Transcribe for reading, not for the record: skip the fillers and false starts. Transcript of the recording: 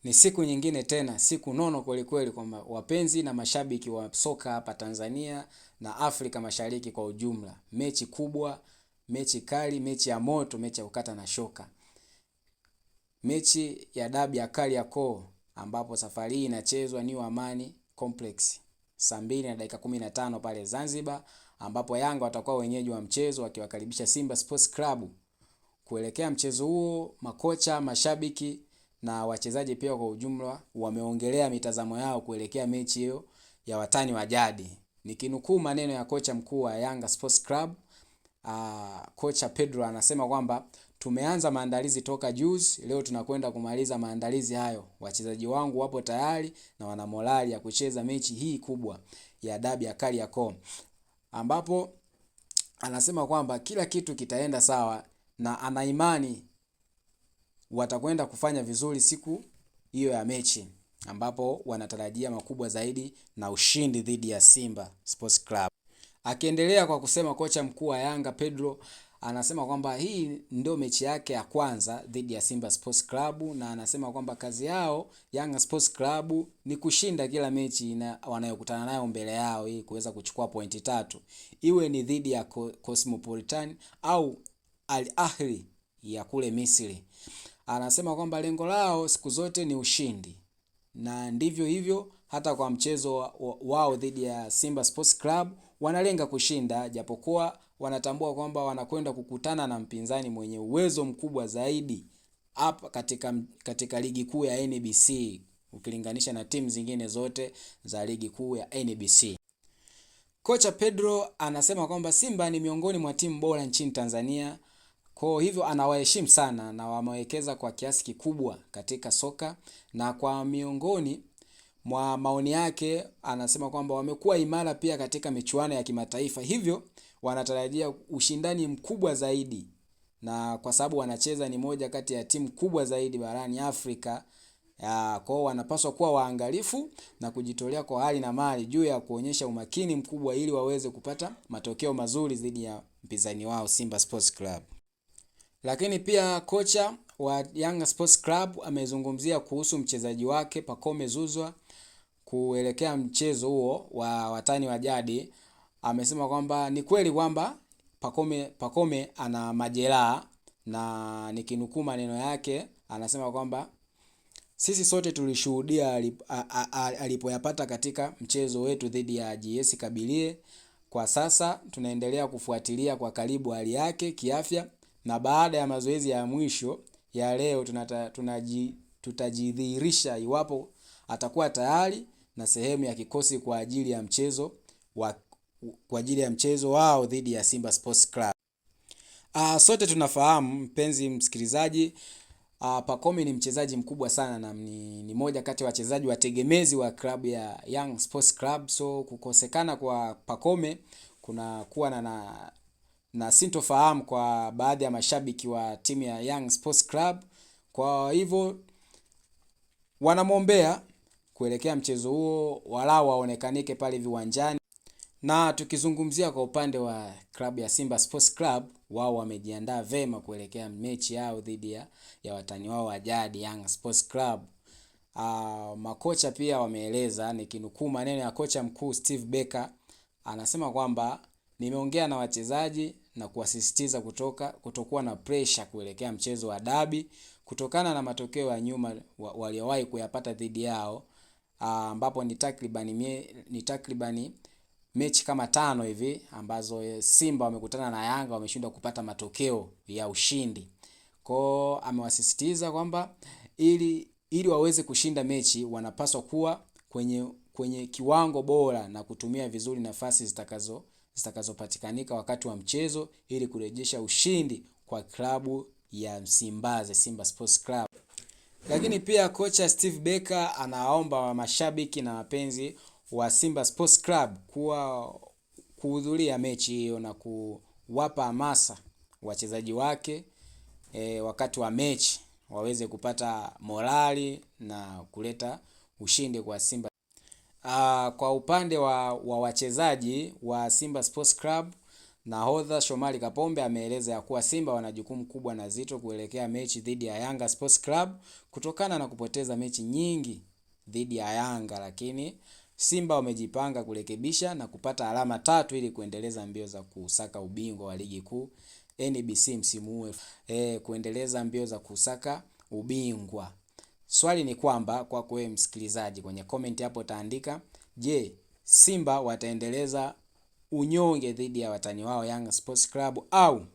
Ni siku nyingine tena, siku nono kweli kweli, kwamba wapenzi na mashabiki wa soka hapa Tanzania na Afrika Mashariki kwa ujumla. Mechi kubwa, mechi kali, mechi ya moto, mechi ya kukata na shoka. Mechi ya dabi ya Kariakoo ambapo safari hii inachezwa New Amani Complex. Saa 2:15 pale Zanzibar, ambapo Yanga watakuwa wenyeji wa mchezo wakiwakaribisha Simba Sports Club. Kuelekea mchezo huo, makocha, mashabiki na wachezaji pia kwa ujumla wameongelea mitazamo yao kuelekea mechi hiyo ya watani wa jadi. Nikinukuu maneno ya kocha mkuu wa Yanga Sports Club, kocha Pedro anasema kwamba tumeanza maandalizi toka juzi, leo tunakwenda kumaliza maandalizi hayo. Wachezaji wangu wapo tayari na wana morali ya kucheza mechi hii kubwa ya dabi ya Kariakoo, ambapo anasema kwamba kila kitu kitaenda sawa na ana imani watakwenda kufanya vizuri siku hiyo ya mechi, ambapo wanatarajia makubwa zaidi na ushindi dhidi ya Simba Sports Club. Akiendelea kwa kusema, kocha mkuu wa Yanga Pedro anasema kwamba hii ndio mechi yake ya kwanza dhidi ya Simba Sports Club, na anasema kwamba kazi yao Yanga Sports Club ni kushinda kila mechi na wanayokutana nayo mbele yao ili kuweza kuchukua pointi 3, iwe ni dhidi ya Cosmopolitan au Al Ahly ya kule Misri. Anasema kwamba lengo lao siku zote ni ushindi, na ndivyo hivyo hata kwa mchezo wao dhidi ya Simba Sports Club wanalenga kushinda, japokuwa wanatambua kwamba wanakwenda kukutana na mpinzani mwenye uwezo mkubwa zaidi hapa katika ligi kuu ya NBC ukilinganisha na timu zingine zote za ligi kuu ya NBC. Kocha Pedro anasema kwamba Simba ni miongoni mwa timu bora nchini Tanzania. Kwa hivyo anawaheshimu sana na wamewekeza kwa kiasi kikubwa katika soka, na kwa miongoni mwa maoni yake anasema kwamba wamekuwa imara pia katika michuano ya kimataifa, hivyo wanatarajia ushindani mkubwa zaidi, na kwa sababu wanacheza ni moja kati ya timu kubwa zaidi barani Afrika. Kwa wanapaswa kuwa waangalifu na kujitolea kwa hali na mali juu ya kuonyesha umakini mkubwa ili waweze kupata matokeo mazuri dhidi ya mpinzani wao Simba Sports Club. Lakini pia kocha wa Yanga Sports Club amezungumzia kuhusu mchezaji wake Pacome Zouzoua kuelekea mchezo huo wa watani wa jadi. Amesema kwamba ni kweli kwamba Pacome ana majeraha, na nikinukuu maneno yake anasema kwamba sisi sote tulishuhudia alipoyapata katika mchezo wetu dhidi ya GS Kabylie. Kwa sasa tunaendelea kufuatilia kwa karibu hali yake kiafya, na baada ya mazoezi ya mwisho ya leo tutajidhihirisha iwapo atakuwa tayari na sehemu ya kikosi kwa ajili ya mchezo wao dhidi ya Simba Sports Club. Sote tunafahamu mpenzi msikilizaji, Pacome ni mchezaji mkubwa sana na ni moja kati ya wachezaji wategemezi wa klabu ya Young Sports Club. So kukosekana kwa Pacome kuna kuwa na sintofahamu kwa baadhi ya mashabiki wa timu ya Young Sports Club. Kwa hivyo wanamwombea kuelekea mchezo huo walau waonekanike pale viwanjani. Na tukizungumzia kwa upande wa klabu ya Simba Sports Club, wao wamejiandaa vema kuelekea mechi yao dhidi ya watani wao wa jadi Young Sports Club. Makocha pia wameeleza, nikinukuu maneno ya kocha mkuu Steve Becker, anasema kwamba nimeongea na wachezaji na kuwasisitiza kutokuwa na pressure kuelekea mchezo wa dabi kutokana na matokeo ya nyuma waliowahi kuyapata dhidi yao, ambapo ni takribani mechi kama 5 hivi ambazo Simba wamekutana na Yanga wameshindwa kupata matokeo ya ushindi. Kwa amewasisitiza kwamba ili waweze kushinda mechi wanapaswa kuwa kwenye kiwango bora na kutumia vizuri nafasi zitakazopatikanika wakati wa mchezo ili kurejesha ushindi kwa klabu ya Msimbazi Simba Sports Club. Lakini pia kocha Steve Becker anaomba mashabiki na wapenzi wa Simba Sports Club kuhudhuria mechi hiyo na kuwapa hamasa wachezaji wake wakati wa mechi waweze kupata morali na kuleta ushindi kwa Simba. Kwa upande wa wachezaji wa Simba Sports Club, Nahodha Shomari Kapombe ameeleza ya kuwa Simba wana jukumu kubwa na zito kuelekea mechi dhidi ya Yanga Sports Club kutokana na kupoteza mechi nyingi dhidi ya Yanga, lakini Simba wamejipanga kurekebisha na kupata alama 3 ili kuendeleza mbio za kusaka ubingwa wa ligi kuu NBC msimu huu, kuendeleza mbio za kusaka ubingwa. Swali ni kwamba kwa wewe msikilizaji, kwenye comment hapo taandika, je, Simba wataendeleza unyonge dhidi ya watani wao Yanga Sports Club au